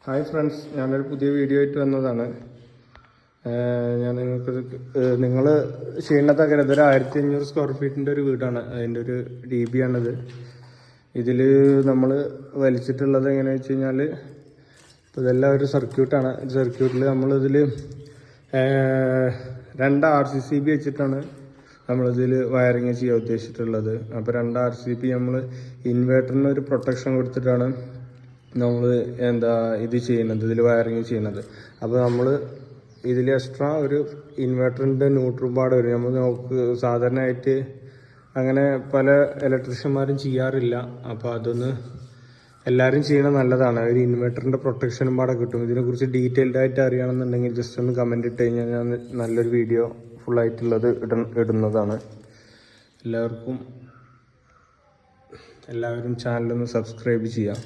Hi friends, ഞാനൊരു പുതിയ video ആയിട്ട് വന്നതാണ്. ഞാൻ നിങ്ങൾ ചെയ്യേണ്ടത് അങ്ങനെ ഇതൊരു 1500 സ്ക്വയർ ഫീറ്റിൻ്റെ ഒരു വീടാണ്. അതിൻ്റെ ഒരു DB ആണിത്. ഇതിൽ നമ്മൾ വലിച്ചിട്ടുള്ളത് എങ്ങനെയാണെന്ന് വെച്ച് കഴിഞ്ഞാൽ, ഇപ്പോൾ ഇതെല്ലാം ഒരു സർക്യൂട്ടാണ്. സർക്യൂട്ടിൽ നമ്മളിതിൽ 2 RCCB വെച്ചിട്ടാണ് നമ്മളിതിൽ വയറിങ് ചെയ്യാൻ ഉദ്ദേശിച്ചിട്ടുള്ളത്. അപ്പോൾ 2 RCCB നമ്മൾ ഇൻവേർട്ടറിന് ഒരു പ്രൊട്ടക്ഷൻ കൊടുത്തിട്ടാണ് നമ്മൾ ഇത് ചെയ്യുന്നത്, ഇതിൽ വയറിങ് ചെയ്യുന്നത്. അപ്പോൾ നമ്മൾ ഇതിൽ എക്സ്ട്രാ ഒരു ഇൻവെർട്ടറിൻ്റെ ന്യൂട്രൽ പാട് വരും. നമ്മൾ സാധാരണയായിട്ട് അങ്ങനെ പല ഇലക്ട്രീഷ്യന്മാരും ചെയ്യാറില്ല. അപ്പോൾ അതൊന്ന് എല്ലാവരും ചെയ്യണത് നല്ലതാണ്. ഒരു ഇൻവെർട്ടറിൻ്റെ പ്രൊട്ടക്ഷനും പാടെ കിട്ടും. ഇതിനെക്കുറിച്ച് ഡീറ്റെയിൽഡ് ആയിട്ട് അറിയണമെന്നുണ്ടെങ്കിൽ ജസ്റ്റ് ഒന്ന് കമൻറ്റ് ഇട്ട് കഴിഞ്ഞാൽ ഞാൻ നല്ലൊരു വീഡിയോ ഫുള്ളായിട്ടുള്ളത് ഇടുന്നതാണ്. എല്ലാവരും ചാനലൊന്ന് സബ്സ്ക്രൈബ് ചെയ്യാം.